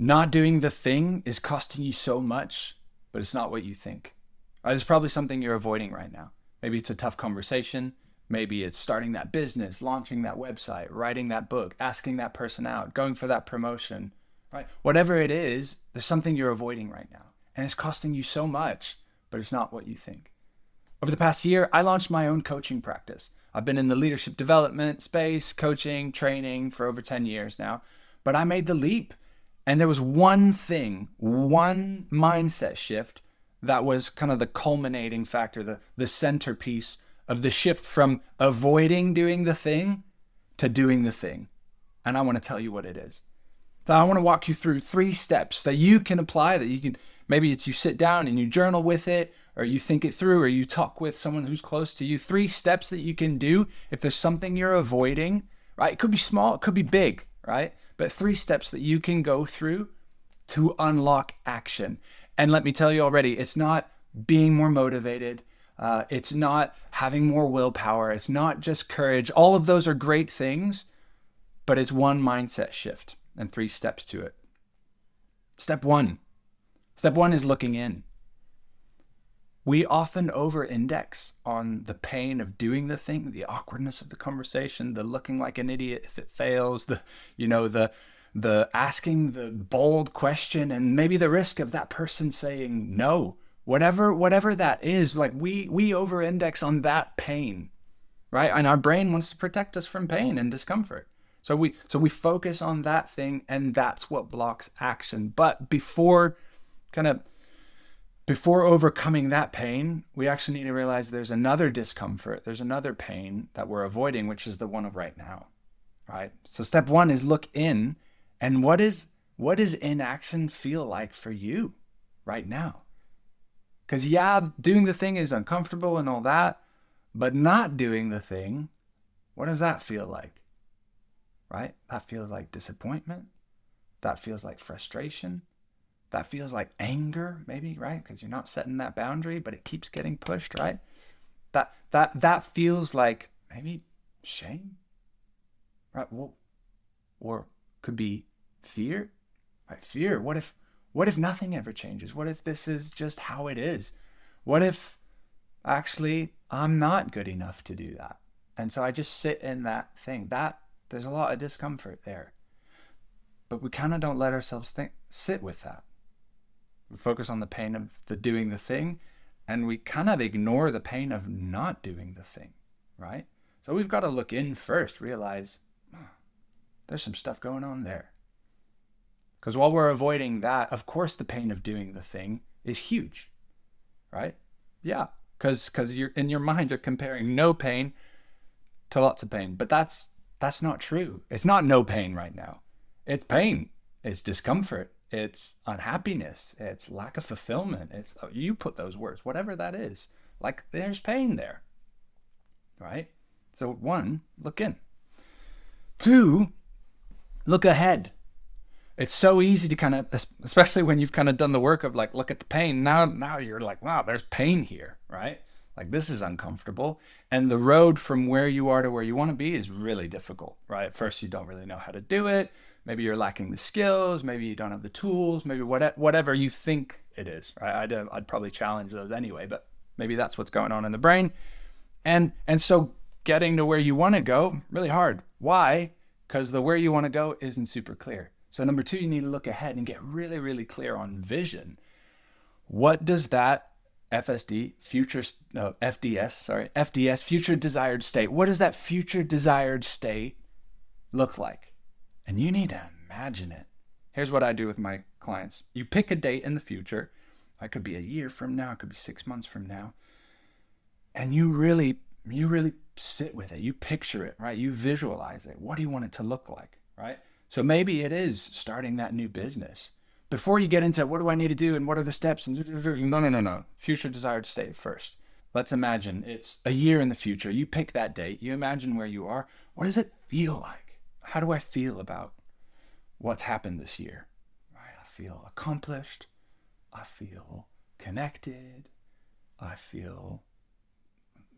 Not doing the thing is costing you so much, but it's not what you think. It's probably something you're avoiding right now. Maybe it's a tough conversation. Maybe it's starting that business, launching that website, writing that book, asking that person out, going for that promotion, right? Whatever it is, there's something you're avoiding right now. And it's costing you so much, but it's not what you think. Over the past year, I launched my own coaching practice. I've been in the leadership development space, coaching, training for over 10 years now. But I made the leap. And there was one thing, one mindset shift that was kind of the culminating factor, the centerpiece of the shift from avoiding doing the thing to doing the thing. And I want to tell you what it is. So I want to walk you through 3 steps that you can apply, that you can, maybe it's you sit down and you journal with it, or you think it through, or you talk with someone who's close to you. 3 steps that you can do if there's something you're avoiding, right? It could be small, it could be big, right? But 3 steps that you can go through to unlock action. And let me tell you already, it's not being more motivated. It's not having more willpower. It's not just courage. All of those are great things, but it's one mindset shift and 3 steps to it. Step one is looking in. We often over-index on the pain of doing the thing, the awkwardness of the conversation, the looking like an idiot if it fails, the asking the bold question, and maybe the risk of that person saying no. Whatever that is, like we over-index on that pain, right? And our brain wants to protect us from pain and discomfort. So we focus on that thing, and that's what blocks action. But before overcoming that pain, we actually need to realize there's another discomfort, there's another pain that we're avoiding, which is the one of right now, right? So step 1 is look in, and what does inaction feel like for you right now? Because doing the thing is uncomfortable and all that, but not doing the thing, what does that feel like, right? That feels like disappointment. That feels like frustration. That feels like anger, maybe, right? Because you're not setting that boundary, but it keeps getting pushed, right? That feels like maybe shame, right? Well, or could be fear, right? Fear. What if nothing ever changes? What if this is just how it is? What if actually I'm not good enough to do that? And so I just sit in that thing. That there's a lot of discomfort there, but we kind of don't let ourselves sit with that. We focus on the pain of the doing the thing, and we kind of ignore the pain of not doing the thing, right? So we've got to look in first, realize there's some stuff going on there. Because while we're avoiding that, of course, the pain of doing the thing is huge, right? Yeah, because you're in your mind, you're comparing no pain to lots of pain, but that's not true. It's not no pain right now. It's pain. It's discomfort. It's unhappiness. It's lack of fulfillment. It's you put those words, whatever that is. Like there's pain there, right? So 1, look in. 2, look ahead. It's so easy to kind of, especially when you've kind of done the work of like, look at the pain. Now you're like, wow, there's pain here, right? Like this is uncomfortable. And the road from where you are to where you want to be is really difficult, right? At first, you don't really know how to do it. Maybe you're lacking the skills. Maybe you don't have the tools. Maybe whatever you think it is, right? I'd probably challenge those anyway, but maybe that's what's going on in the brain. And so getting to where you want to go, really hard. Why? Because the where you want to go isn't super clear. So number 2, you need to look ahead and get really, really clear on vision. What does that FDS, future desired state, what does that future desired state look like? And you need to imagine it. Here's what I do with my clients. You pick a date in the future. It could be a year from now. It could be 6 months from now. And you really sit with it. You picture it, right? You visualize it. What do you want it to look like, right? So maybe it is starting that new business. Before you get into what do I need to do and what are the steps? No. Future desired state first. Let's imagine it's a year in the future. You pick that date. You imagine where you are. What does it feel like? How do I feel about what's happened this year? Right? I feel accomplished. I feel connected. I feel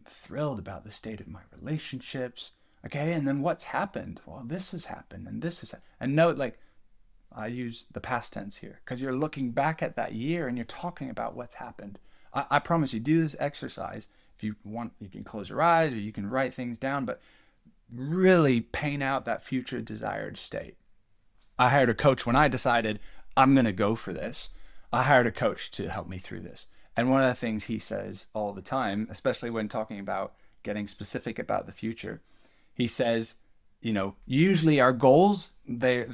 thrilled about the state of my relationships. Okay, and then what's happened? Well, this has happened, and this has, and note, like, I use the past tense here because you're looking back at that year and you're talking about what's happened. I promise you, do this exercise. If you want, you can close your eyes or you can write things down, but really paint out that future desired state. I hired a coach when I decided I'm going to go for this. I hired a coach to help me through this. And one of the things he says all the time, especially when talking about getting specific about the future, he says, usually our goals, they're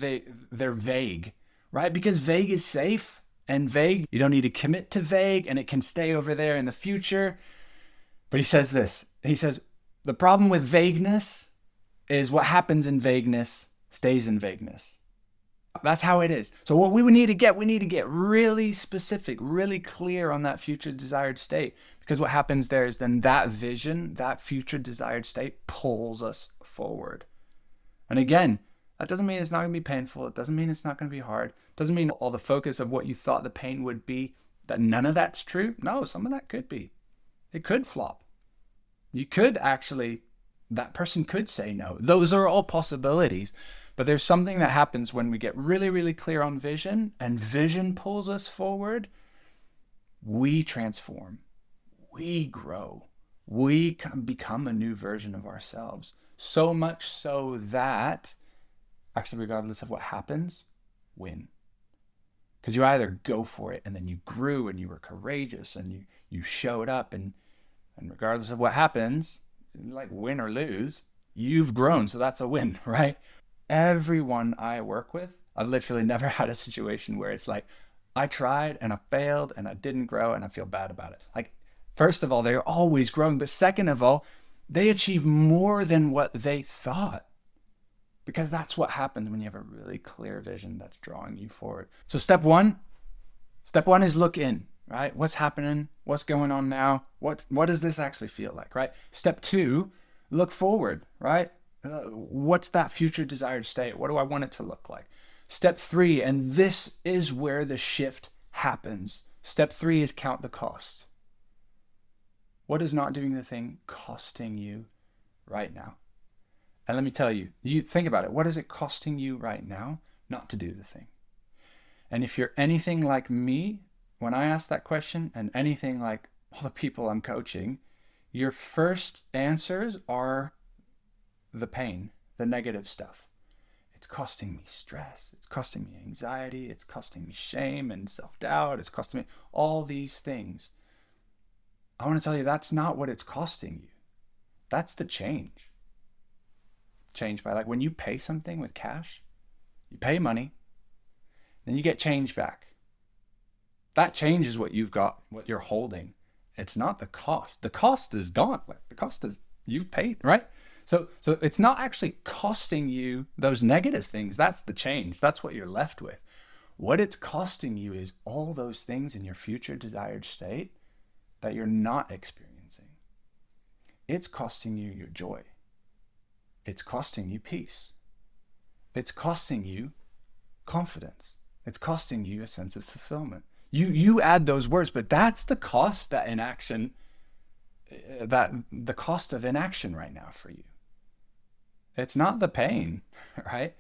vague, right? Because vague is safe, and vague, you don't need to commit to vague, and it can stay over there in the future. But he says this, he says, the problem with vagueness is what happens in vagueness stays in vagueness. That's how it is. So what we need to get really specific, really clear on that future desired state. Because what happens there is then that vision, that future desired state pulls us forward. And again, that doesn't mean it's not going to be painful. It doesn't mean it's not going to be hard. It doesn't mean all the focus of what you thought the pain would be, that none of that's true. No, some of that could be. It could flop. You could actually, that person could say no. Those are all possibilities. But there's something that happens when we get really, really clear on vision, and vision pulls us forward. We transform. We grow. We become a new version of ourselves. So much so that, actually, regardless of what happens, win. Because you either go for it and then you grew and you were courageous and you showed up, and regardless of what happens, like win or lose, you've grown. So that's a win, right? Everyone I work with, I've literally never had a situation where it's like, I tried and I failed and I didn't grow and I feel bad about it. Like, first of all, they're always growing. But second of all, they achieve more than what they thought. Because that's what happens when you have a really clear vision that's drawing you forward. So step one is look in, right? What's happening? What's going on now? What does this actually feel like, right? Step two, look forward, right? What's that future desired state? What do I want it to look like? Step three, and this is where the shift happens. Step three is count the cost. What is not doing the thing costing you right now? And let me tell you, you think about it. What is it costing you right now not to do the thing? And if you're anything like me, when I ask that question, and anything like all the people I'm coaching, your first answers are the pain, the negative stuff. It's costing me stress. It's costing me anxiety. It's costing me shame and self-doubt. It's costing me all these things. I want to tell you, that's not what it's costing you. That's the change. Change by, like, when you pay something with cash, you pay money, then you get change back. That change is what you've got, what you're holding. It's not the cost. The cost is gone. The cost is, you've paid, right? So it's not actually costing you those negative things. That's the change. That's what you're left with. What it's costing you is all those things in your future desired state that you're not experiencing. It's costing you your joy. It's costing you peace. It's costing you confidence. It's costing you a sense of fulfillment. You add those words, but that's the cost that inaction, that the cost of inaction right now for you. It's not the pain, right?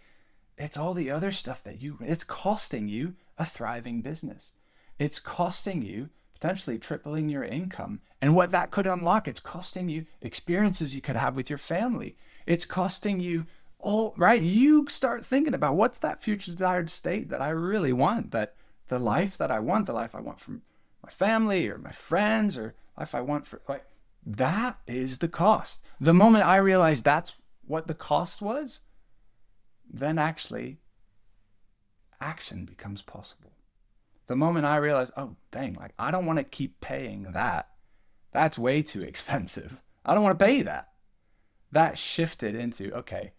It's all the other stuff that it's costing you a thriving business. It's costing you potentially tripling your income. And what that could unlock, it's costing you experiences you could have with your family. It's costing you all, right? You start thinking about, what's that future desired state that I really want, that the life that I want, the life I want from my family or my friends, or life I want for, like, that is the cost. The moment I realized that's what the cost was, then actually action becomes possible. The moment I realized, oh dang, like, I don't want to keep paying that. That's way too expensive. I don't want to pay that. That shifted into, okay,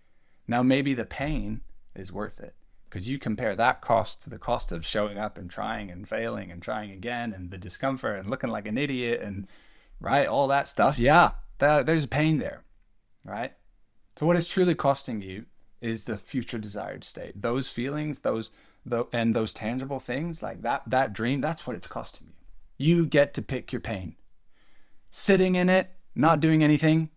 now maybe the pain is worth it. Because you compare that cost to the cost of showing up and trying and failing and trying again, and the discomfort and looking like an idiot and, right, all that stuff. Yeah, there's pain there, right? So what is truly costing you is the future desired state. Those feelings, those tangible things, like that dream, that's what it's costing you. You get to pick your pain. Sitting in it, not doing anything,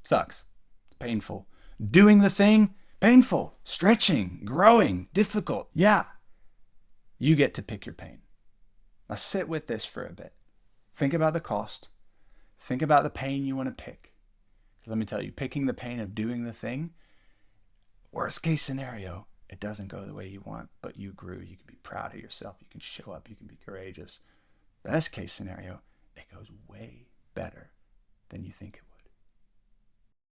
sucks. It's painful. Doing the thing, Painful, stretching, growing, difficult. Yeah, you get to pick your pain. Now sit with this for a bit. Think about the cost. Think about the pain you want to pick. Let me tell you, picking the pain of doing the thing, worst case scenario, it doesn't go the way you want, but you grew. You can be proud of yourself. You can show up. You can be courageous. Best case scenario, it goes way better than you think it